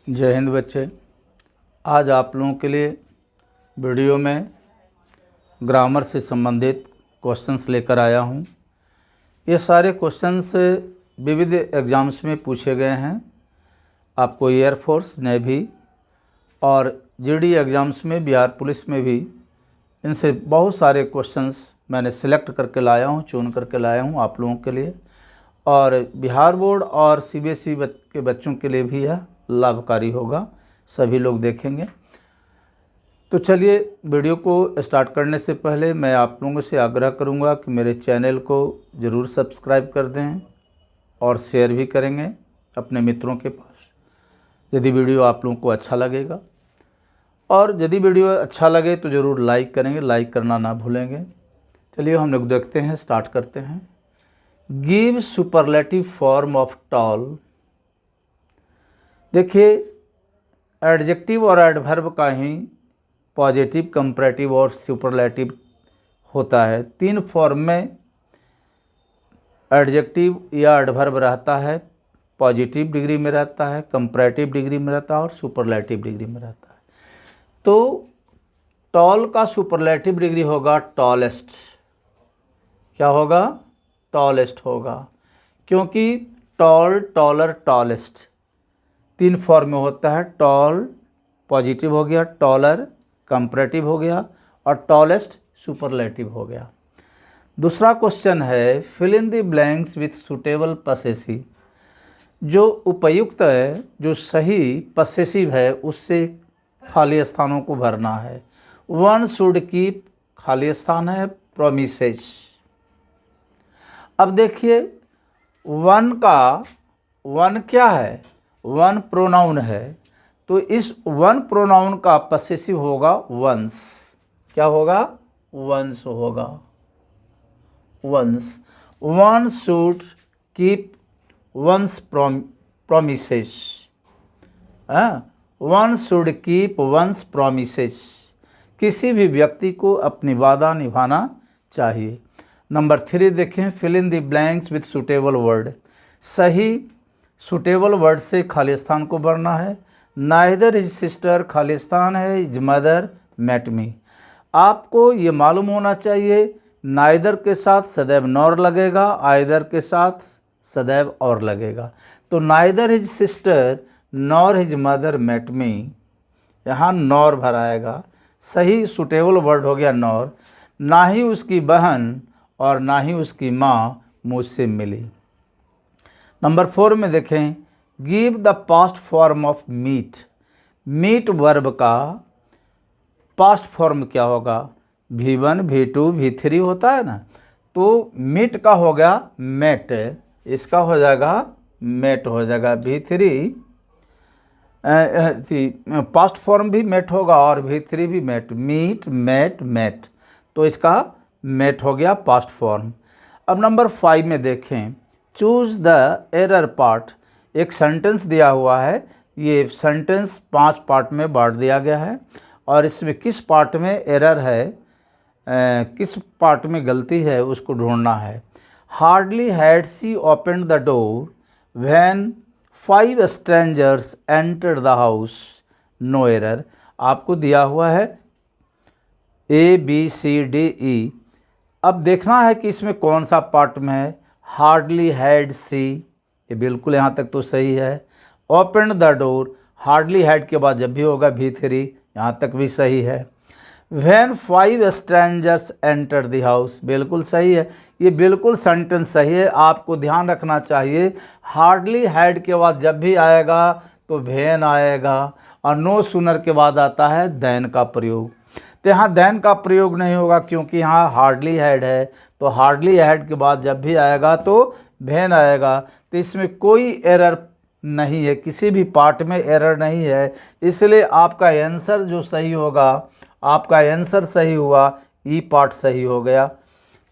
जय हिंद बच्चे। आज आप लोगों के लिए वीडियो में ग्रामर से संबंधित क्वेश्चंस लेकर आया हूं। ये सारे क्वेश्चंस विविध एग्ज़ाम्स में पूछे गए हैं। आपको एयरफोर्स, नेवी और जीडी एग्ज़ाम्स में, बिहार पुलिस में भी इनसे बहुत सारे क्वेश्चंस मैंने सिलेक्ट करके लाया हूं, चुन करके लाया हूं आप लोगों के लिए। और बिहार बोर्ड और सीबीएसई के बच्चों के लिए भी यह लाभकारी होगा, सभी लोग देखेंगे। तो चलिए, वीडियो को स्टार्ट करने से पहले मैं आप लोगों से आग्रह करूंगा कि मेरे चैनल को ज़रूर सब्सक्राइब कर दें और शेयर भी करेंगे अपने मित्रों के पास, यदि वीडियो आप लोगों को अच्छा लगेगा। और यदि वीडियो अच्छा लगे तो ज़रूर लाइक करेंगे, लाइक करना ना भूलेंगे। चलिए हम लोग देखते हैं, स्टार्ट करते हैं। Give superlative form of tall. देखिए, एडजेक्टिव और एडवर्ब का ही पॉजिटिव, कंपैरेटिव और सुपरलेटिव होता है। तीन फॉर्म में एडजेक्टिव या एडवर्ब रहता है। पॉजिटिव डिग्री में रहता है, कंपैरेटिव डिग्री में रहता है और सुपरलेटिव डिग्री में रहता है। तो टॉल का सुपरलेटिव डिग्री होगा टॉलेस्ट। क्या होगा? टॉलेस्ट होगा, क्योंकि टॉल, टॉलर, टॉलेस्ट तीन फॉर्म में होता है। टॉल पॉजिटिव हो गया, टॉलर कंपैरेटिव हो गया और टॉलेस्ट सुपरलेटिव हो गया। दूसरा क्वेश्चन है, fill in the blanks with suitable possessive. जो उपयुक्त है, जो सही पसेसिव है, उससे खाली स्थानों को भरना है। वन शुड कीप, खाली स्थान है, प्रोमिसेज। अब देखिए, वन क्या है? वन प्रोनाउन है, तो इस वन प्रोनाउन का पसेसिव होगा वंस। क्या होगा? वंस होगा। One's. One should keep one's promises. One should keep one's promises. किसी भी व्यक्ति को अपनी वादा निभाना चाहिए। नंबर 3 देखें, fill in the blanks with suitable word. सही सुटेबल वर्ड से खाली स्थान को भरना है। नाइदर हिज सिस्टर, खाली स्थान है, हिज मदर मेट मी। आपको ये मालूम होना चाहिए, नाइदर के साथ सदैव नॉर लगेगा, आइदर के साथ सदैव और लगेगा। तो neither his sister nor his mother met me, यहाँ नॉर भराएगा। सही सुटेबल वर्ड हो गया नॉर। ना ही उसकी बहन और ना ही उसकी माँ मुझसे मिली। नंबर 4 में देखें, give the past form of meet. Meet verb का पास्ट फॉर्म क्या होगा? V1, V2, V3 होता है ना। तो मीट का हो गया मेट, इसका हो जाएगा मेट हो जाएगा। V3 पास्ट फॉर्म भी मेट होगा और V3 भी मेट। मीट, मेट, मेट, तो इसका मेट हो गया पास्ट फॉर्म। अब नंबर 5 में देखें, चूज द एरर पार्ट। एक सेंटेंस दिया हुआ है, ये सेंटेंस 5 पार्ट में बांट दिया गया है और इसमें किस पार्ट में एरर है, किस पार्ट में गलती है, उसको ढूंढना है। Hardly had she open the door when 5 strangers entered the house, no error. आपको दिया हुआ है ABCDE। अब देखना है कि इसमें कौन सा पार्ट में है। हार्डली हैड सी, ये बिल्कुल यहाँ तक तो सही है। Open the door, hardly had के बाद जब भी होगा V3, यहाँ तक भी सही है। When 5 strangers enter the house, बिल्कुल सही है। ये बिल्कुल सेंटेंस सही है। आपको ध्यान रखना चाहिए, हार्डली हैड के बाद जब भी आएगा तो व्हेन आएगा और नो सूनर के बाद आता है देन का प्रयोग। तो यहाँ देन का प्रयोग नहीं होगा, क्योंकि यहाँ हार्डली हैड है। तो हार्डली हैड के बाद जब भी आएगा तो व्हेन आएगा। तो इसमें कोई एरर नहीं है, किसी भी पार्ट में एरर नहीं है। इसलिए आपका आंसर जो सही होगा, आपका आंसर सही हुआ, ई पार्ट सही हो गया,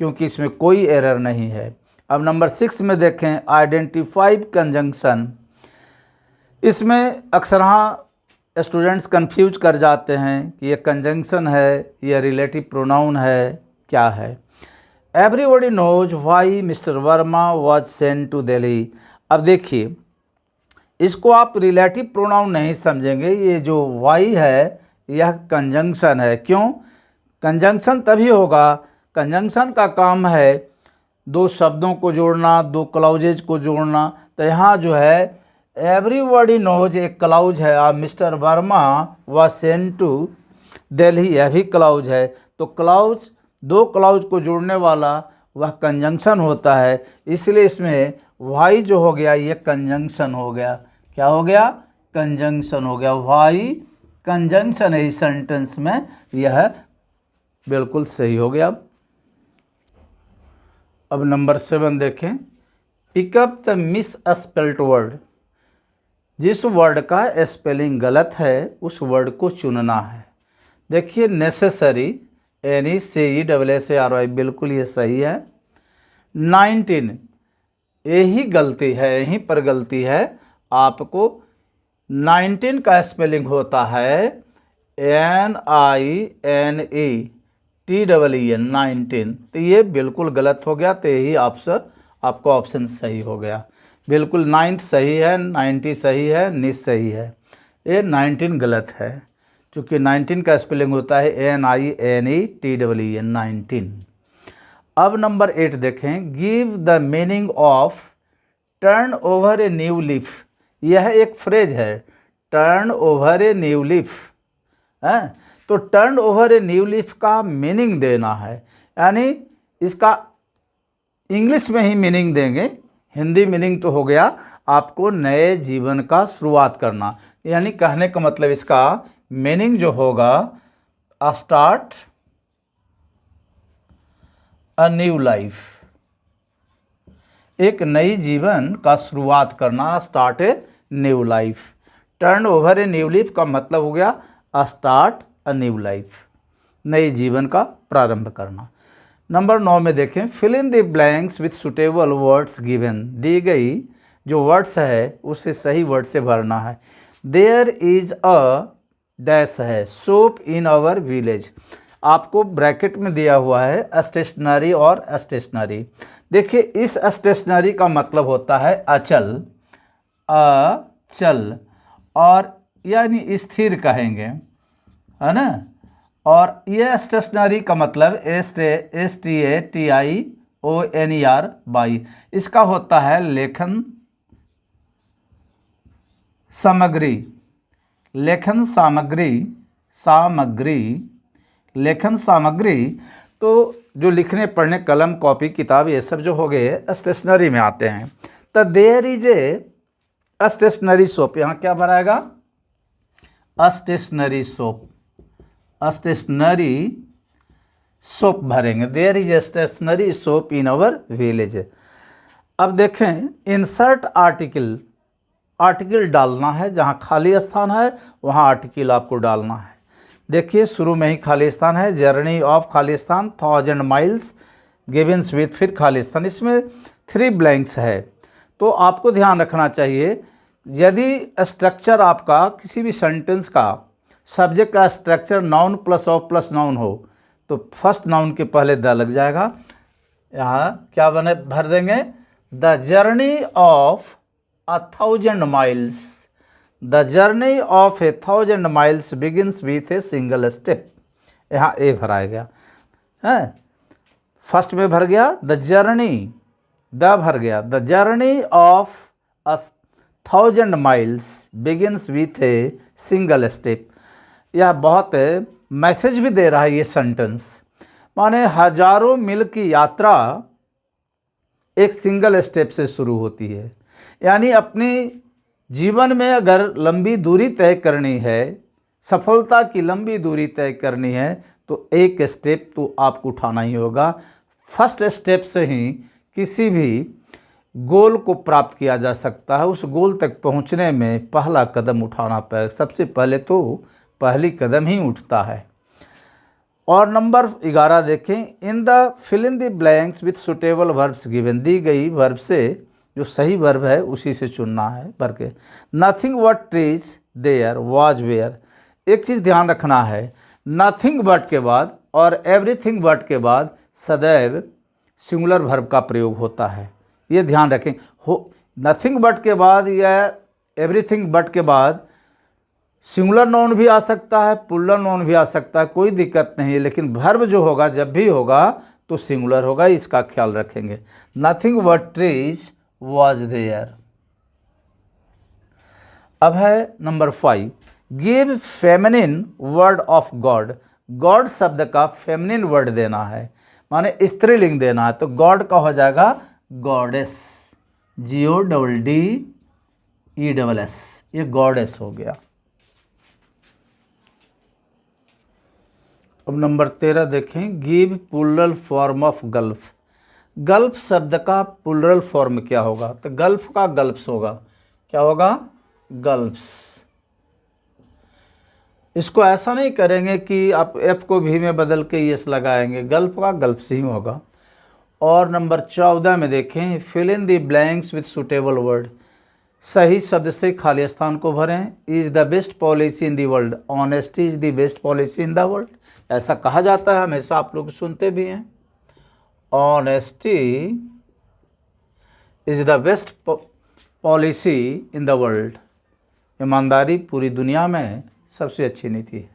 क्योंकि इसमें कोई एरर नहीं है। अब नंबर 6 में देखें, आइडेंटिफाई कंजंक्शन। इसमें अक्सर स्टूडेंट्स कंफ्यूज कर जाते हैं कि ये कंजंक्शन है, ये रिलेटिव प्रोनाउन है, क्या है। Everybody knows why mister Verma was sent to Delhi. अब देखिए, इसको आप रिलेटिव प्रोनाउन नहीं समझेंगे। ये जो वाई है यह कंजंक्शन है। क्यों? कंजंक्शन तभी होगा, कंजंक्शन का काम है दो शब्दों को जोड़ना, दो क्लाउजेज को जोड़ना। तो यहाँ जो है एवरीबॉडी नोज एक क्लाउज है, मिस्टर वर्मा व सेंट टू दिल्ली, यह भी क्लाउज है। तो क्लाउज, दो क्लाउज को जोड़ने वाला वह कंजंक्शन होता है, इसलिए इसमें वाई जो हो गया ये कंजंक्शन हो गया। क्या हो गया? कंजंक्शन हो गया। वाई कंजंक्शन है इस सेंटेंस में, यह बिल्कुल सही हो गया। अब नंबर 7 देखें, pick up the miss spelt word. जिस वर्ड का स्पेलिंग गलत है उस वर्ड को चुनना है। देखिए नेसेसरी, NECESSARY, बिल्कुल ये सही है। 19, यही गलती है, यहीं पर गलती है आपको। 19 का स्पेलिंग होता है NINETEEN, 19। तो ये बिल्कुल गलत हो गया, तो यही आपको ऑप्शन सही हो गया। बिल्कुल 9th सही है, 90 सही है, निस सही है। ये 19 गलत है, क्योंकि 19 का स्पेलिंग होता है NINETEEN, 19। अब नंबर 8 देखें, give the meaning of turn over a new leaf. यह एक फ्रेज है, turn over a new leaf है। तो turn over a new leaf का मीनिंग देना है, यानी इसका इंग्लिश में ही मीनिंग देंगे। हिंदी मीनिंग तो हो गया, आपको नए जीवन का शुरुआत करना, यानी कहने का मतलब इसका मीनिंग जो होगा स्टार्ट अ न्यू लाइफ, एक नई जीवन का शुरुआत करना, start a new life. Turn over a new leaf का मतलब हो गया स्टार्ट अ न्यू लाइफ, नई जीवन का प्रारंभ करना। नंबर 9 में देखें, fill in the blanks with suitable words given. दी गई जो वर्ड्स है उसे सही वर्ड से भरना है। देयर इज अ डैश है सोप इन आवर विलेज। आपको ब्रैकेट में दिया हुआ है स्टेशनरी और स्टेशनरी। देखिए इस स्टेशनरी का मतलब होता है अचल, अचल, और यानी स्थिर कहेंगे, है ना। और ये स्टेशनरी का मतलब STATIONER बाई, इसका होता है लेखन सामग्री, लेखन सामग्री, सामग्री, लेखन सामग्री। तो जो लिखने पढ़ने, कलम, कॉपी, किताब, ये सब जो हो गए स्टेशनरी में आते हैं। तो there is a stationery shop, यहाँ क्या भराएगा? स्टेशनरी शॉप, स्टेशनरी शॉप भरेंगे। There is a stationery shop in our village. अब देखें इंसर्ट आर्टिकल, आर्टिकल डालना है, जहाँ खाली स्थान है वहाँ आर्टिकल आपको डालना है। देखिए शुरू में ही खाली स्थान है, जर्नी ऑफ खाली स्थान 1000 माइल्स गिवंस विथ, फिर खाली स्थान, इसमें 3 ब्लैंक्स है। तो आपको ध्यान रखना चाहिए, यदि स्ट्रक्चर आपका किसी भी सेंटेंस का सब्जेक्ट का structure noun plus of plus noun हो तो फर्स्ट नाउन के पहले द लग जाएगा। यहाँ क्या बने भर देंगे? The journey of 1000 miles, the journey of 1000 miles begins with a single step. यहाँ ए भराया गया है, फर्स्ट में भर गया द जर्नी, द भर गया the journey of 1000 miles begins with a single step. यह बहुत मैसेज भी दे रहा है ये सेंटेंस, माने हजारों मील की यात्रा एक सिंगल स्टेप से शुरू होती है। यानी अपनी जीवन में अगर लंबी दूरी तय करनी है, सफलता की लंबी दूरी तय करनी है, तो एक स्टेप तो आपको उठाना ही होगा। फर्स्ट स्टेप से ही किसी भी गोल को प्राप्त किया जा सकता है। उस गोल तक पहुंचने में पहला कदम उठाना पड़ेगा, सबसे पहले तो पहली कदम ही उठता है। और नंबर 11 देखें, in the fill in the blanks with suitable verbs given. दी गई वर्ब से जो सही वर्ब है उसी से चुनना है भर के। Nothing but trees there was where. एक चीज़ ध्यान रखना है, नथिंग बट के बाद और एवरीथिंग बट के बाद सदैव सिंगुलर वर्ब का प्रयोग होता है, ये ध्यान रखें। हो नथिंग बट के बाद यह एवरीथिंग बट के बाद सिंगुलर नाउन भी आ सकता है, प्लूरल नाउन भी आ सकता है, कोई दिक्कत नहीं है, लेकिन वर्ब जो होगा जब भी होगा तो सिंगुलर होगा, इसका ख्याल रखेंगे। Nothing but trees was there. अब है number 5, give feminine word of god. God शब्द का फेमिनिन वर्ड देना है, माने स्त्रीलिंग देना है, तो गॉड का हो जाएगा गॉडेस, GODDESS, ये गॉडेस हो गया। अब नंबर 13 देखें, give plural form of gulf. Gulf शब्द का प्लूरल फॉर्म क्या होगा, तो गल्फ का गल्फ्स होगा, क्या होगा, गल्फ्स। इसको ऐसा नहीं करेंगे कि आप एफ को भी में बदल के यस लगाएंगे, गल्फ का गल्फ्स ही होगा। और नंबर 14 में देखें, fill in the blanks with suitable word. सही शब्द से खाली स्थान को भरें। Is the best policy in the world, honesty is the best policy in the world, ऐसा कहा जाता है, हमेशा आप लोग सुनते भी हैं। Honesty is the best policy in the world, ईमानदारी पूरी दुनिया में सबसे अच्छी नीति है।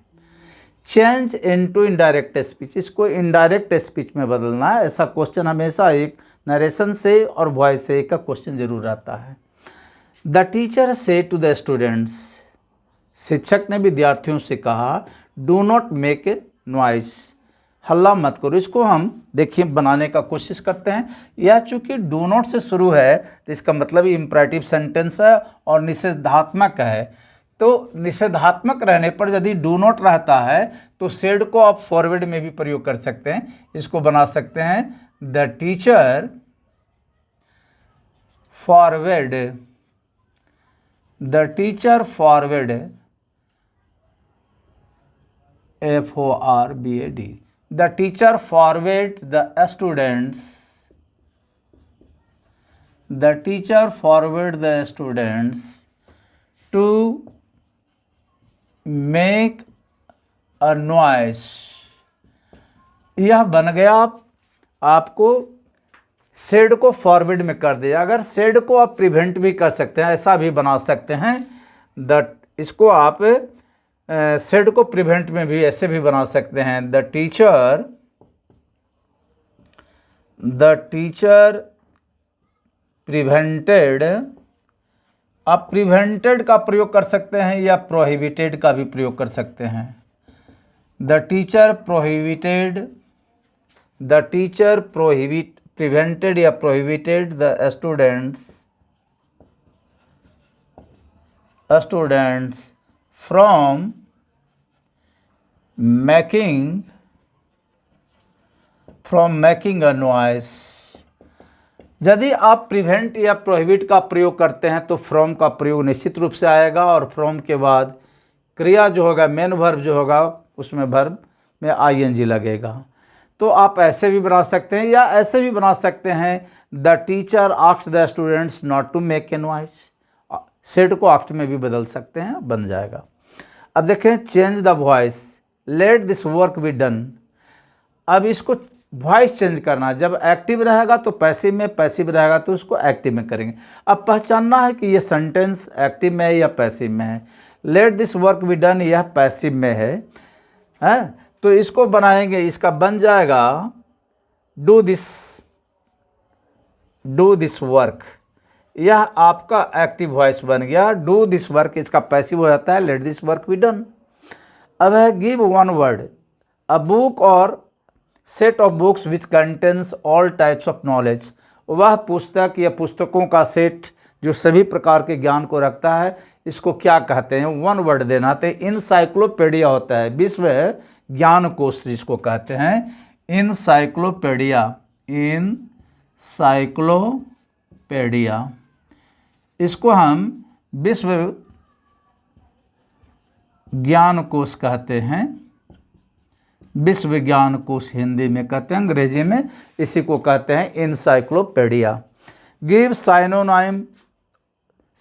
चेंज इनटू इनडायरेक्ट स्पीच, इसको इनडायरेक्ट स्पीच में बदलना है, ऐसा क्वेश्चन हमेशा एक नरेशन से और वॉइस से एक का क्वेश्चन जरूर आता है। द टीचर से टू द स्टूडेंट्स, शिक्षक ने विद्यार्थियों से कहा, do not make a noise, हल्ला मत करो। इसको हम देखिए बनाने का कोशिश करते हैं। यह चूंकि डू नॉट से शुरू है तो इसका मतलब इम्परेटिव सेंटेंस है और निषेधात्मक है, तो निषेधात्मक रहने पर यदि डू नॉट रहता है तो सेड को आप फॉरवर्ड में भी प्रयोग कर सकते हैं। इसको बना सकते हैं, the teacher forward, the teacher forward, FORWARD, the teacher forward the students, the teacher forward the students to make a noise। यह बन गया, आपको सेड को फॉरवर्ड में कर दिया। अगर सेड को आप प्रिवेंट भी कर सकते हैं, ऐसा भी बना सकते हैं। इसको आप सेड को प्रिवेंट में भी ऐसे भी बना सकते हैं, द टीचर प्रिवेंटेड। आप प्रिवेंटेड का प्रयोग कर सकते हैं या प्रोहिबिटेड का भी प्रयोग कर सकते हैं। The teacher prohibited, the teacher prevented या prohibited the students from making a noise. यदि आप प्रिवेंट या प्रोहिबिट का प्रयोग करते हैं तो फ्रॉम का प्रयोग निश्चित रूप से आएगा, और फ्रॉम के बाद क्रिया जो होगा, मेन वर्ब जो होगा, उसमें वर्ब में ING लगेगा। तो आप ऐसे भी बना सकते हैं या ऐसे भी बना सकते हैं, the teacher asked the students not to make a noise. Said को आस्क्ड में भी बदल सकते हैं, बन जाएगा। अब देखें, change the voice, let this work be done. अब इसको वॉइस चेंज करना, जब एक्टिव रहेगा तो पैसिव में, पैसिव रहेगा तो उसको एक्टिव में करेंगे। अब पहचानना है कि ये सेंटेंस एक्टिव में है या पैसिव में है। Let this work be done, यह पैसिव में है, तो इसको बनाएंगे, इसका बन जाएगा डू दिस वर्क। यह आपका एक्टिव वॉइस बन गया, डू दिस वर्क इसका पैसिव हो जाता है, let this work be done. अब है give one word, a book और set of books which contains all types of knowledge. वह पुस्तक या पुस्तकों का सेट जो सभी प्रकार के ज्ञान को रखता है, इसको क्या कहते हैं, वन वर्ड देना। तो इनसाइक्लोपीडिया होता है, विश्व ज्ञान कोश जिसको कहते हैं, इनसाइक्लोपीडिया, इनसाइक्लोपीडिया, इसको हम विश्व ज्ञान कोश कहते हैं, विश्व ज्ञान कोश हिंदी में कहते हैं, अंग्रेजी में इसी को कहते हैं encyclopaedia. Give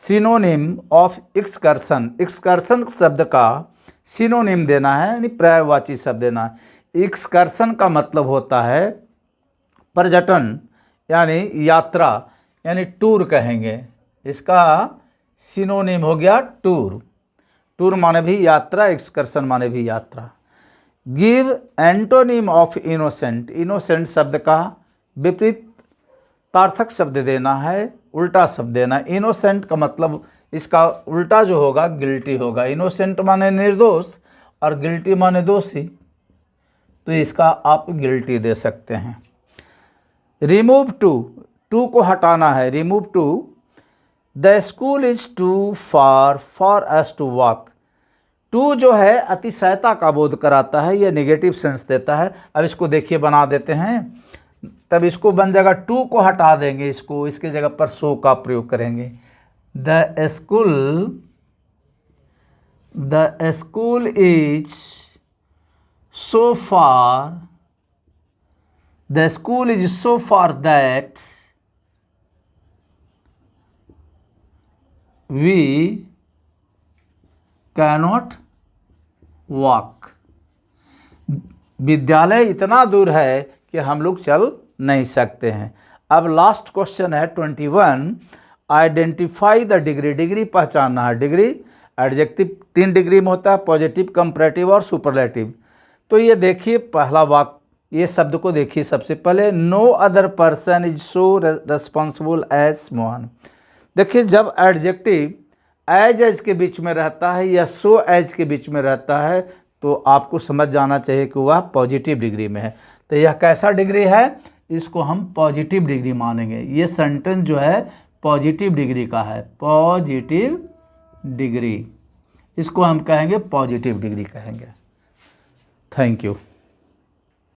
synonym of excursion, excursion शब्द का सिनोनिम देना है, यानी पर्यायवाची शब्द देना है। एक्सकर्सन का मतलब होता है पर्यटन, यानी यात्रा, यानी टूर कहेंगे। इसका सिनोनिम हो गया टूर। टूर माने भी यात्रा, एक्सकर्शन माने भी यात्रा। Give antonym of innocent. Innocent शब्द का विपरीत तार्थक शब्द देना है, उल्टा शब्द देना। इनोसेंट का मतलब इसका उल्टा जो होगा गिल्टी होगा। इनोसेंट माने निर्दोष और गिल्टी माने दोषी, तो इसका आप गिल्टी दे सकते हैं। रिमूव टू, टू को हटाना है, remove too. The school is too far for us to walk. Too जो है अतिशयता का बोध कराता है, यह नेगेटिव सेंस देता है। अब इसको देखिए बना देते हैं, तब इसको बन जाएगा, टू को हटा देंगे, इसको इसके जगह पर सो का प्रयोग करेंगे। The school is so far, the school is so far that we cannot walk. विद्यालय इतना दूर है कि हम लोग चल नहीं सकते हैं। अब लास्ट क्वेश्चन है 21, आइडेंटिफाई द डिग्री। डिग्री पहचानना है। डिग्री एडजेक्टिव 3 डिग्री में होता है, पॉजिटिव, कंपैरेटिव और सुपरलेटिव। तो ये देखिए पहला वाक्य, ये शब्द को देखिए सबसे पहले, no other person is so responsible as Mohan. देखिए जब एडजेक्टिव एज के बीच में रहता है या सो एज के बीच में रहता है तो आपको समझ जाना चाहिए कि वह पॉजिटिव डिग्री में है। तो यह कैसा डिग्री है, इसको हम पॉजिटिव डिग्री मानेंगे। ये सेंटेंस जो है पॉजिटिव डिग्री का है, पॉजिटिव डिग्री, इसको हम कहेंगे पॉजिटिव डिग्री कहेंगे। Thank you.